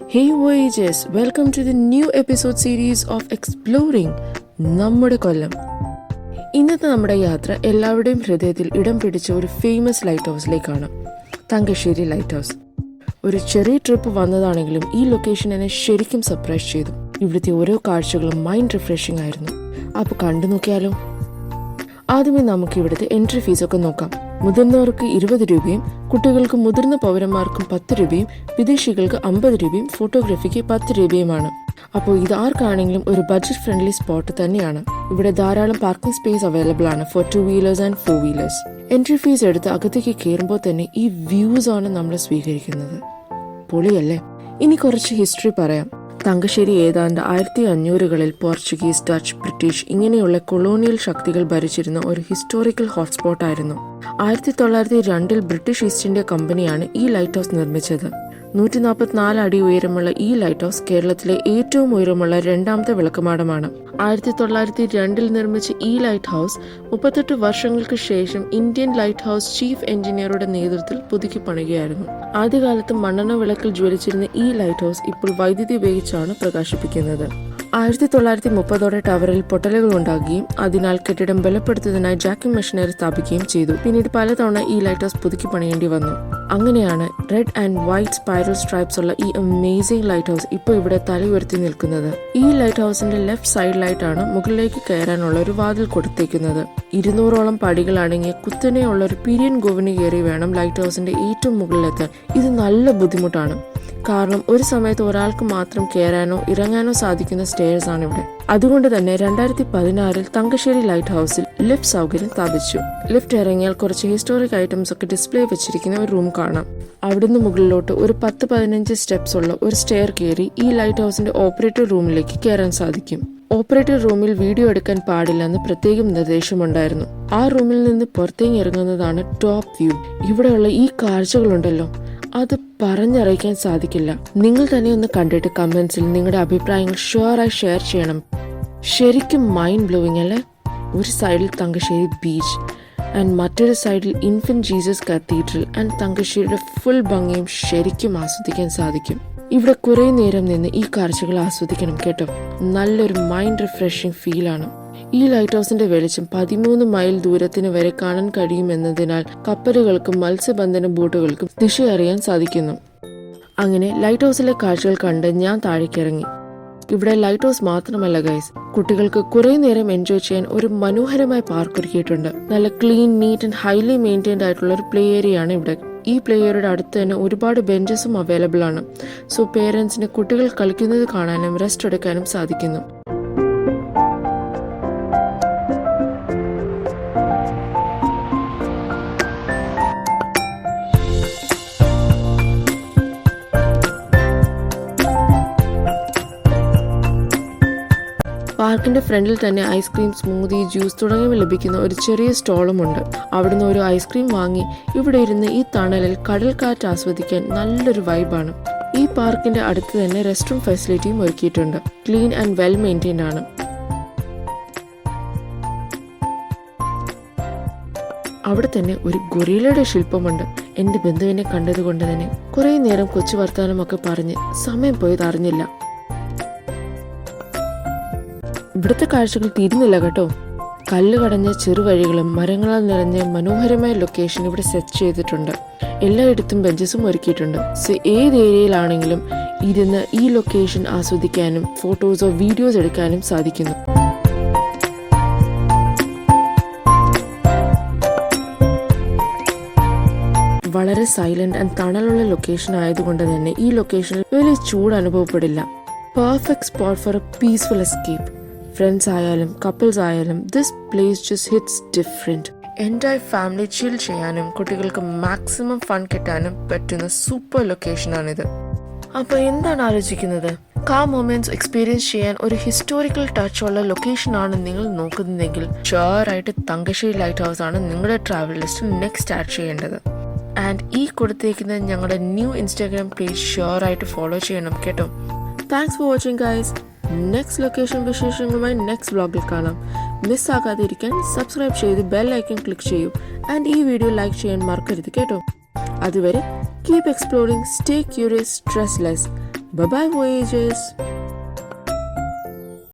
Hey Voyagers, welcome to the new episode series of Exploring നമ്മുടെ കൊല്ലം. ഇന്നത്തെ നമ്മുടെ യാത്ര എല്ലാവരുടെയും ഹൃദയത്തിൽ ഇടം പിടിച്ച ഒരു ഫേമസ് ലൈറ്റ് ഹൗസിലേക്കാണ്, തങ്കശ്ശേരി ലൈറ്റ് ഹൗസ്. ഒരു ചെറിയ ട്രിപ്പ് വന്നതാണെങ്കിലും ഈ ലൊക്കേഷൻ എന്നെ ശരിക്കും സർപ്രൈസ് ചെയ്തു. ഇവിടുത്തെ ഓരോ കാഴ്ചകളും മൈൻഡ് റിഫ്രഷിംഗ് ആയിരുന്നു. അപ്പോൾ കണ്ടു നോക്കിയാലോ? ആദ്യമേ നമുക്ക് ഇവിടുത്തെ എൻട്രി ഫീസൊക്കെ നോക്കാം. മുതിർന്നവർക്ക് 20 രൂപയും കുട്ടികൾക്ക് മുതിർന്ന പൗരന്മാർക്കും 10 രൂപയും വിദേശികൾക്ക് 50 രൂപയും ഫോട്ടോഗ്രാഫിക്ക് 10 രൂപയുമാണ്. അപ്പോൾ ഇത് ആർക്കാണെങ്കിലും ഒരു ബഡ്ജറ്റ് ഫ്രണ്ട്ലി സ്പോട്ട് തന്നെയാണ്. ഇവിടെ ധാരാളം പാർക്കിംഗ് സ്പേസ് അവൈലബിൾ ആണ് for 2 wheelers and 4 wheelers. Entry fees എടുത്ത് അകത്തേക്ക് കയറുമ്പോൾ തന്നെ ഈ വ്യൂസ് ആണ് നമ്മൾ സ്വീകരിക്കുന്നത്. പൊളിയല്ലേ? ഇനി കുറച്ച് ഹിസ്റ്ററി പറയാം. തങ്കശ്ശേരി ഏതാണ്ട് 1500കളിൽ പോർച്ചുഗീസ്, ഡച്ച്, ബ്രിട്ടീഷ് ഇങ്ങനെയുള്ള കൊളോണിയൽ ശക്തികൾ ഭരിച്ചിരുന്ന ഒരു ഹിസ്റ്റോറിക്കൽ ഹോട്ട്സ്പോട്ട് ആയിരുന്നു. 1902 ബ്രിട്ടീഷ് ഈസ്റ്റ് ഇന്ത്യ കമ്പനിയാണ് ഈ ലൈറ്റ് ഹൗസ് നിർമ്മിച്ചത്. 144 അടി ഉയരമുള്ള ഈ ലൈറ്റ് ഹൗസ് കേരളത്തിലെ ഏറ്റവും ഉയരമുള്ള രണ്ടാമത്തെ വിളക്കുമാടമാണ്. 1902 നിർമ്മിച്ച ഈ ലൈറ്റ് ഹൗസ് 38 വർഷങ്ങൾക്ക് ശേഷം ഇന്ത്യൻ ലൈറ്റ് ഹൗസ് ചീഫ് എഞ്ചിനീയറുടെ നേതൃത്വത്തിൽ പുതുക്കി പണിയുകയായിരുന്നു. ആദ്യകാലത്ത് മണ്ണെണ്ണ വിളക്കിൽ ജ്വലിച്ചിരുന്ന ഈ ലൈറ്റ് ഹൗസ് ഇപ്പോൾ വൈദ്യുതി ഉപയോഗിച്ചാണ് പ്രകാശിപ്പിക്കുന്നത്. 1930 ടവറിൽ പൊട്ടലുകൾ ഉണ്ടാകുകയും അതിനാൽ കെട്ടിടം ബലപ്പെടുത്തുന്നതിനായി ജാക്കിംഗ് മെഷീനറി സ്ഥാപിക്കുകയും ചെയ്തു. പിന്നീട് പലതവണ ഈ ലൈറ്റ് ഹൗസ് പുതുക്കി പണിയേണ്ടി വന്നു. അങ്ങനെയാണ് red and white spiral stripes ഉള്ള ഈ അമേസിംഗ് ലൈറ്റ് ഹൗസ് ഇപ്പോൾ ഇവിടെ തല ഉയർത്തി നിൽക്കുന്നത്. ഈ ലൈറ്റ് ഹൗസിന്റെ ലെഫ്റ്റ് സൈഡിലായിട്ടാണ് മുകളിലേക്ക് കയറാനുള്ള ഒരു വാതിൽ കൊടുത്തേക്കുന്നത്. 200ഓളം പടികൾ അടങ്ങിയ കുത്തനെയുള്ള ഒരു പിരിയൻ ഗോവണി കയറി വേണം ലൈറ്റ് ഹൗസിന്റെ ഏറ്റവും മുകളിലെത്താൻ. ഇത് നല്ല ബുദ്ധിമുട്ടാണ്, കാരണം ഒരു സമയത്ത് ഒരാൾക്ക് മാത്രം കയറാനോ ഇറങ്ങാനോ സാധിക്കുന്ന സ്റ്റെയർസ് ആണ് ഇവിടെ. അതുകൊണ്ട് തന്നെ 2016 തങ്കശ്ശേരി ലൈറ്റ് ഹൗസിൽ ലിഫ്റ്റ് സൗകര്യം സ്ഥാപിച്ചു. ലിഫ്റ്റ് ഇറങ്ങിയാൽ കുറച്ച് ഹിസ്റ്റോറിക് ഐറ്റംസ് ഒക്കെ ഡിസ്പ്ലേ വെച്ചിരിക്കുന്ന ഒരു റൂം കാണാം. അവിടുന്ന് മുകളിലോട്ട് ഒരു 10-15 സ്റ്റെപ്സ് ഉള്ള ഒരു സ്റ്റെയർ കയറി ഈ ലൈറ്റ് ഹൗസിന്റെ ഓപ്പറേറ്റർ റൂമിലേക്ക് കയറാൻ സാധിക്കും. ഓപ്പറേറ്റർ റൂമിൽ വീഡിയോ എടുക്കാൻ പാടില്ലെന്ന് പ്രത്യേകം നിർദ്ദേശമുണ്ടായിരുന്നു. ആ റൂമിൽ നിന്ന് പുറത്തേക്ക് ഇറങ്ങുന്നതാണ് ടോപ്പ് വ്യൂ. ഇവിടെയുള്ള ഈ കാഴ്ചകളുണ്ടല്ലോ, അത് പറഞ്ഞറിയിക്കാൻ സാധിക്കില്ല. നിങ്ങൾ തന്നെ ഒന്ന് കണ്ടിട്ട് കമന്റ്സിൽ നിങ്ങളുടെ അഭിപ്രായങ്ങൾ ഷുവറായി ഷെയർ ചെയ്യണം. ശരിക്കും മൈൻഡ് ബ്ലോയിങ് അല്ലേ? ഒരു സൈഡിൽ തങ്കശ്ശേരി ബീച്ച് ആൻഡ് മറ്റൊരു സൈഡിൽ ഇൻഫന്റ് ജീസസ് കത്തീഡ്രൽ ആൻഡ് തങ്കശ്ശേരിയുടെ ഫുൾ ഭംഗിയും ശരിക്കും ആസ്വദിക്കാൻ സാധിക്കും. ഇവിടെ കുറെ നേരം നിന്ന് ഈ കാഴ്ചകൾ ആസ്വദിക്കണം കേട്ടോ. നല്ലൊരു മൈൻഡ് റിഫ്രഷിംഗ് ഫീലാണ്. ഈ ലൈറ്റ് ഹൗസിന്റെ വെളിച്ചം 13 മൈൽ ദൂരത്തിന് വരെ കാണാൻ കഴിയുമെന്നതിനാൽ കപ്പലുകൾക്കും മത്സ്യബന്ധന ബോട്ടുകൾക്കും ദിശ അറിയാൻ സാധിക്കുന്നു. അങ്ങനെ ലൈറ്റ് ഹൗസിലെ കാഴ്ചകൾ കണ്ട് ഞാൻ താഴേക്കിറങ്ങി. ഇവിടെ ലൈറ്റ് ഹൗസ് മാത്രമല്ല ഗൈസ്, കുട്ടികൾക്ക് കുറെ നേരം എൻജോയ് ചെയ്യാൻ ഒരു മനോഹരമായ പാർക്ക് ഒരുക്കിയിട്ടുണ്ട്. നല്ല clean, neat and highly maintained ആയിട്ടുള്ള ഒരു പ്ലേ ഏരിയ ആണ് ഇവിടെ. ഈ പ്ലേ ഏരിയയുടെ അടുത്ത് തന്നെ ഒരുപാട് ബെഞ്ചസും അവൈലബിൾ ആണ്. സോ പേരൻസിന് കുട്ടികൾ കളിക്കുന്നത് കാണാനും റെസ്റ്റ് എടുക്കാനും സാധിക്കുന്നു. പാർക്കിന്റെ ഫ്രണ്ടിൽ തന്നെ ഐസ്ക്രീം, സ്മൂതി, ജ്യൂസ് തുടങ്ങിയവ ലഭിക്കുന്ന ഒരു ചെറിയ സ്റ്റോളുമുണ്ട്. അവിടുന്ന് ഒരു ഐസ്ക്രീം വാങ്ങി ഇവിടെ ഇരുന്ന് ഈ തണലിൽ കടൽ കാറ്റ് ആസ്വദിക്കാൻ നല്ലൊരു വൈബാണ്. ഈ പാർക്കിന്റെ അടുത്ത് തന്നെ റെസ്റ്റ് റൂം ഫെസിലിറ്റിയും ഒരുക്കിയിട്ടുണ്ട്. ക്ലീൻ ആൻഡ് വെൽ മെയിൻറ്റൈൻഡ് ആണ്. അവിടെ തന്നെ ഒരു ഗൊറില്ലയുടെ ശില്പമുണ്ട്. എന്റെ ബന്ധുവിനെ കണ്ടതുകൊണ്ട് തന്നെ കുറെ നേരം കൊച്ചു വർത്താനമൊക്കെ പറഞ്ഞ് സമയം പോയത് അറിഞ്ഞില്ല. ഇവിടുത്തെ കാഴ്ചകൾ തീരുന്നില്ല കേട്ടോ. കല്ല് കടഞ്ഞ ചെറുവഴികളും മരങ്ങളാൽ നിറഞ്ഞ മനോഹരമായ ലൊക്കേഷൻ ഇവിടെ സെറ്റ് ചെയ്തിട്ടുണ്ട്. എല്ലായിടത്തും ബെഞ്ചസും ഒരുക്കിയിട്ടുണ്ട്. സോ ഏത് ഏരിയയിലാണെങ്കിലും ഇരുന്ന് ഈ ലൊക്കേഷൻ ആസ്വദിക്കാനും ഫോട്ടോസോ വീഡിയോസ് എടുക്കാനും സാധിക്കുന്നു. വളരെ സൈലന്റ് ആൻഡ് തണലുള്ള ലൊക്കേഷൻ ആയതുകൊണ്ട് തന്നെ ഈ ലൊക്കേഷനിൽ വലിയ ചൂട് അനുഭവപ്പെടില്ല. Perfect spot for a peaceful escape. Friends ആയാലും കപ്പിൾസ് ആയാലും this place just hits different. Entire family chill ചെയ്യാനും കുട്ടികൾക്ക് മാക്സിമം ഫൺ കിട്ടാനും പറ്റുന്ന സൂപ്പർ ലൊക്കേഷനാണിത്. അപ്പോൾ എന്താണ് ആലോചിക്കുന്നത്? കാം മൊമെന്റ്സ് എക്സ്പീരിയൻസ് ചെയ്യാൻ ഒരു ഹിസ്റ്റോറിക്കൽ ടച്ച് ഉള്ള ലൊക്കേഷൻ ആണ് നിങ്ങൾ നോക്കുന്നതെങ്കിൽ ഷുവറായിട്ട് തങ്കശ്ശേരി ലൈറ്റ് ഹൗസ് ആണ് നിങ്ങളുടെ ട്രാവൽ ലിസ്റ്റിൽ നെക്സ്റ്റ് ആഡ് ചെയ്യേണ്ടത്. ആൻഡ് ഈ കൊടുത്തേക്കുന്ന ഞങ്ങളുടെ ന്യൂ ഇൻസ്റ്റാഗ്രാം പേജ് ഷുവറായിട്ട് ഫോളോ ചെയ്യണം കേട്ടോ. Thanks for watching guys. Next location വിശേഷങ്ങളുമായി നെക്സ്റ്റ് വ്ളോഗിൽ കാണാം. മിസ്സാകാതിരിക്കാൻ സബ്സ്ക്രൈബ് ചെയ്ത് ബെൽ ഐക്കൺ ക്ലിക്ക് ചെയ്യൂ. ആൻഡ് ഈ വീഡിയോ ലൈക്ക് ചെയ്യാൻ മറക്കരുത് കേട്ടോ. അതുവരെ keep exploring, stay curious, stressless. Bye bye, Voyagers.